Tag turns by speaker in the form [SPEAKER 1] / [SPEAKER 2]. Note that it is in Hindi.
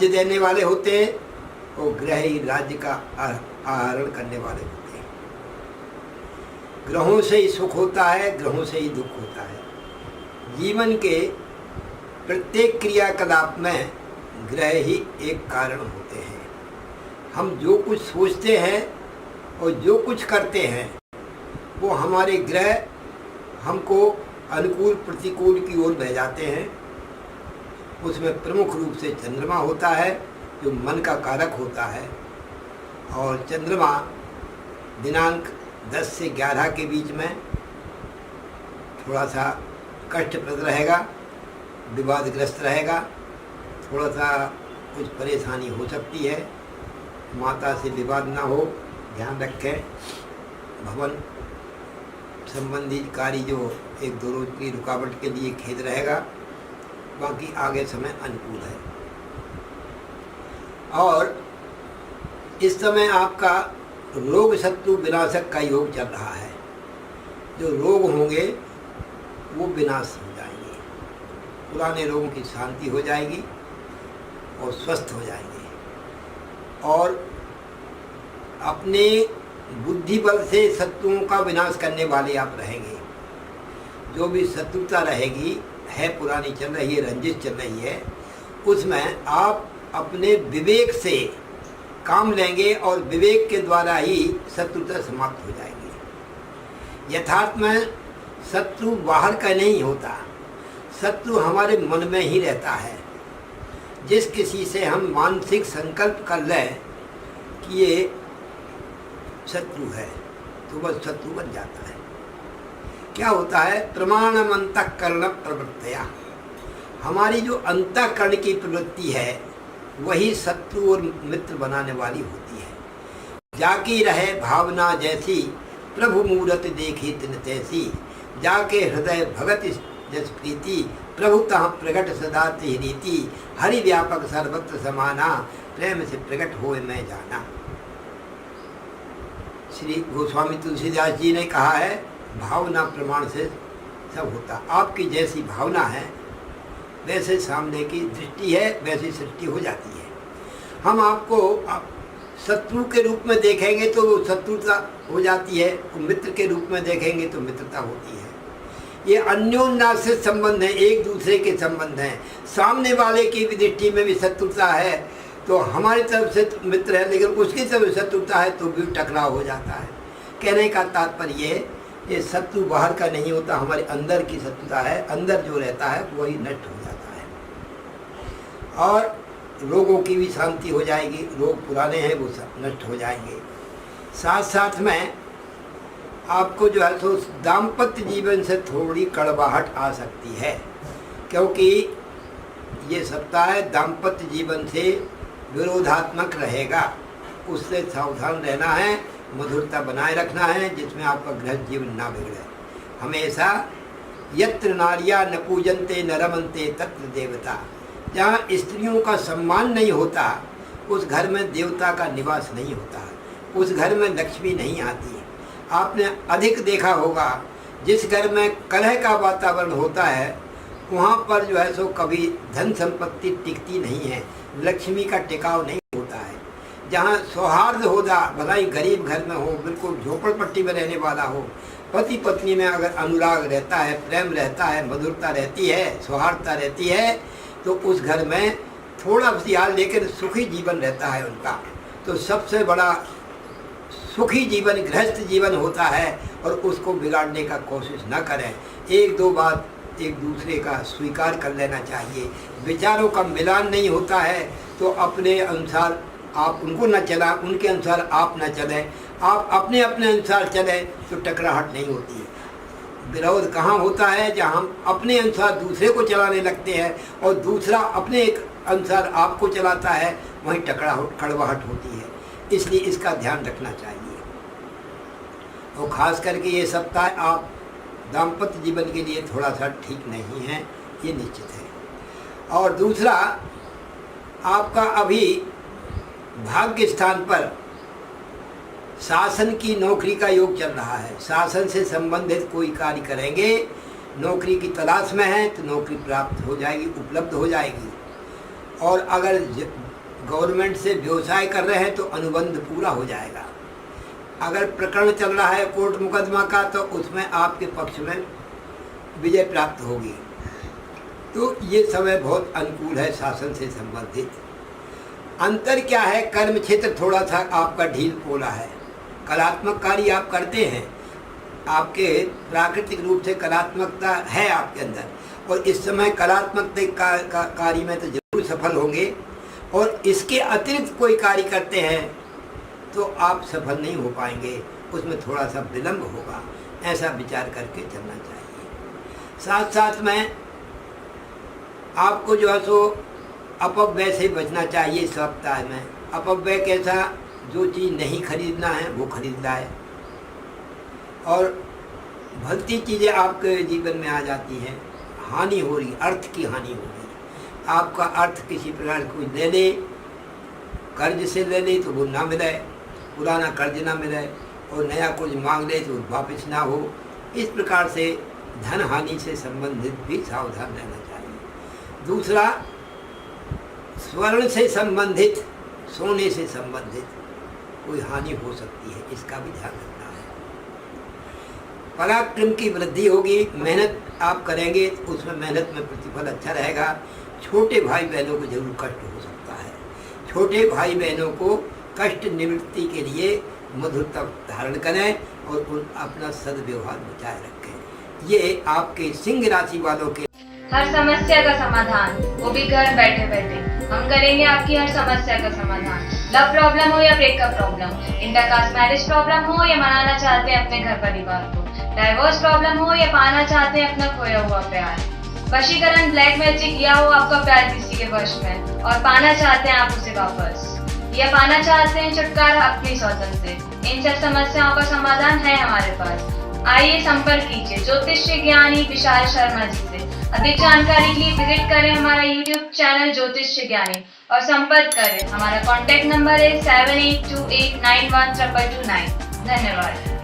[SPEAKER 1] राज्य देने वाले होते हैं और ग्रह ही राज्य का आहरण करने वाले होते हैं। ग्रहों से ही सुख होता है, ग्रहों से ही दुख होता है। जीवन के प्रत्येक क्रियाकलाप में ग्रह ही एक कारण होते हैं। हम जो कुछ सोचते हैं और जो कुछ करते हैं वो हमारे ग्रह हमको अनुकूल प्रतिकूल की ओर बह जाते हैं। उसमें प्रमुख रूप से चंद्रमा होता है जो मन का कारक होता है, और चंद्रमा दिनांक 10 से 11 के बीच में थोड़ा सा कष्टप्रद रहेगा, विवादग्रस्त रहेगा, थोड़ा सा कुछ परेशानी हो सकती है। माता से विवाद ना हो, ध्यान रखें। भवन संबंधी कार्य जो 1-2 रोज की रुकावट के लिए खेद रहेगा, बाकी आगे समय अनुकूल है। और इस समय आपका रोग शत्रु विनाशक का योग चल रहा है। जो रोग होंगे वो विनाश हो जाएंगे, पुराने रोगों की शांति हो जाएगी और स्वस्थ हो जाएंगे। और अपने बुद्धि बल से शत्रुओं का विनाश करने वाले आप रहेंगे। जो भी शत्रुता रहेगी है, पुरानी चल रही है, रंजिश चल रही है, उसमें आप अपने विवेक से काम लेंगे और विवेक के द्वारा ही शत्रुता समाप्त हो जाएगी। यथार्थ में शत्रु बाहर का नहीं होता, शत्रु हमारे मन में ही रहता है। जिस किसी से हम मानसिक संकल्प कर लें कि ये शत्रु है तो वह शत्रु बन जाता है। क्या होता है? प्रमाणम अंतःकरण प्रवृत्तया, हमारी जो अंतःकरण की प्रवृत्ति है वही शत्रु और मित्र बनाने वाली होती है। जाकी रहे भावना जैसी, प्रभु मूरत देखी तिन तैसी, जाके हृदय भगत जस प्रीति, प्रभुतः प्रगट सदा तिह रीति, हरि व्यापक सर्वत्र समाना, प्रेम से प्रकट होए मैं जाना। श्री गोस्वामी तुलसीदास जी ने कहा है, भावना प्रमाण से सब होता। आपकी जैसी भावना है वैसे सामने की दृष्टि है, वैसी सृष्टि हो जाती है। हम आपको शत्रु के रूप में देखेंगे तो वो शत्रुता हो जाती है, मित्र के रूप में देखेंगे तो मित्रता होती है। ये अन्योन्याश्रित संबंध है, एक दूसरे के संबंध हैं। सामने वाले की भी दृष्टि में भी शत्रुता है तो हमारी तरफ से मित्र है, लेकिन उसकी तरफ शत्रुता है तो भी टकराव हो जाता है। कहने का तात्पर्य ये शत्रु बाहर का नहीं होता, हमारे अंदर की शत्रुता है। अंदर जो रहता है वही नष्ट हो जाता है और रोगों की भी शांति हो जाएगी। रोग पुराने हैं वो नष्ट हो जाएंगे। साथ साथ में आपको जो है तो दाम्पत्य जीवन से थोड़ी कड़वाहट आ सकती है, क्योंकि ये सप्ताह दाम्पत्य जीवन से विरोधात्मक रहेगा। उससे सावधान रहना है, मधुरता बनाए रखना है, जिसमें आपका गृहस्थ जीवन ना बिगड़े। हमेशा यत्र नार्या न पूजन्ते न रमन्ते तत्र देवता, जहाँ स्त्रियों का सम्मान नहीं होता उस घर में देवता का निवास नहीं होता, उस घर में लक्ष्मी नहीं आती। आपने अधिक देखा होगा, जिस घर में कलह का वातावरण होता है वहाँ पर जो है सो कभी धन संपत्ति टिकती नहीं है, लक्ष्मी का टिकाव नहीं होता है। जहाँ सौहार्द होगा, भला ही गरीब घर में हो, बिल्कुल झोपड़पट्टी में रहने वाला हो, पति पत्नी में अगर अनुराग रहता है, प्रेम रहता है, मधुरता रहती है, सौहार्दता रहती है, तो उस घर में थोड़ा ख्याल लेकर सुखी जीवन रहता है उनका। तो सबसे बड़ा सुखी जीवन गृहस्थ जीवन होता है और उसको बिगाड़ने का कोशिश न करें। 1-2 बात एक दूसरे का स्वीकार कर लेना चाहिए। विचारों का मिलान नहीं होता है तो अपने अनुसार आप उनको न चला, उनके अनुसार आप न चलें, आप अपने अपने अनुसार चलें तो टकराहट नहीं होती है। विरोध कहाँ होता है? जहाँ हम अपने अनुसार दूसरे को चलाने लगते हैं और दूसरा अपने एक अनुसार आपको चलाता है, वहीं कड़वाहट होती है। इसलिए इसका ध्यान रखना चाहिए। और ख़ास करके ये सप्ताह आप दाम्पत्य जीवन के लिए थोड़ा सा ठीक नहीं है, ये निश्चित है। और दूसरा, आपका अभी भाग्य स्थान पर शासन की नौकरी का योग चल रहा है। शासन से संबंधित कोई कार्य करेंगे, नौकरी की तलाश में है तो नौकरी प्राप्त हो जाएगी, उपलब्ध हो जाएगी। और अगर गवर्नमेंट से व्यवसाय कर रहे हैं तो अनुबंध पूरा हो जाएगा। अगर प्रकरण चल रहा है कोर्ट मुकदमा का तो उसमें आपके पक्ष में विजय प्राप्त होगी। तो ये समय बहुत अनुकूल है शासन से संबंधित। अंतर क्या है, कर्म क्षेत्र थोड़ा सा आपका ढील पोला है। कलात्मक कार्य आप करते हैं, आपके प्राकृतिक रूप से कलात्मकता है आपके अंदर, और इस समय कलात्मक कार्य में तो जरूर सफल होंगे। और इसके अतिरिक्त कोई कार्य करते हैं तो आप सफल नहीं हो पाएंगे, उसमें थोड़ा सा विलम्ब होगा। ऐसा विचार करके चलना चाहिए। साथ साथ में आपको जो है सो अपव्यय से बचना चाहिए। इस सप्ताह में अपव्यय कैसा, जो चीज़ नहीं खरीदना है वो खरीदना है, और भलती चीज़ें आपके जीवन में आ जाती हैं। हानि हो रही, अर्थ की हानि हो रही। आपका अर्थ किसी प्रकार कोई ले ले, कर्ज से ले ले तो वो ना मिले, पुराना कर्ज ना मिले, और नया कुछ मांग ले तो वापस ना हो। इस प्रकार से धन हानि से संबंधित भी सावधान रहना चाहिए। दूसरा, स्वर्ण से संबंधित, सोने से संबंधित कोई हानि हो सकती है, इसका भी ध्यान रखना है। पराक्रम की वृद्धि होगी, मेहनत आप करेंगे तो उसमें मेहनत में प्रतिफल अच्छा रहेगा। छोटे भाई बहनों को जरूर कष्ट हो सकता है। छोटे भाई बहनों को कष्ट निवृत्ति के लिए मधुरता धारण करें और अपना सद्व्यवहार बचाए रखें। ये आपके सिंह राशि वालों के
[SPEAKER 2] हर समस्या का समाधान, वो भी घर बैठे बैठे। हम करेंगे आपकी हर समस्या का समाधान। लव प्रॉब्लम हो या breakup problem, intercaste marriage problem हो या मनाना चाहते हैं अपने घर परिवार को, डाइवोर्स प्रॉब्लम हो या पाना चाहते हैं अपना खोया हुआ प्यार, वशीकरण ब्लैक मैजिक या हो आपका प्यार किसी के वश में और पाना चाहते हैं आप उसे वापस, या पाना चाहते हैं छुटकारा अपनी स्वतंत्र से, इन सब समस्याओं का समाधान है हमारे पास। आइए संपर्क कीजिए ज्योतिष्य ज्ञानी विशाल शर्मा जी से। अधिक जानकारी के लिए विजिट करें हमारा YouTube चैनल ज्योतिष्य ज्ञानी और संपर्क करें। हमारा कॉन्टैक्ट नंबर है 7828912229। धन्यवाद।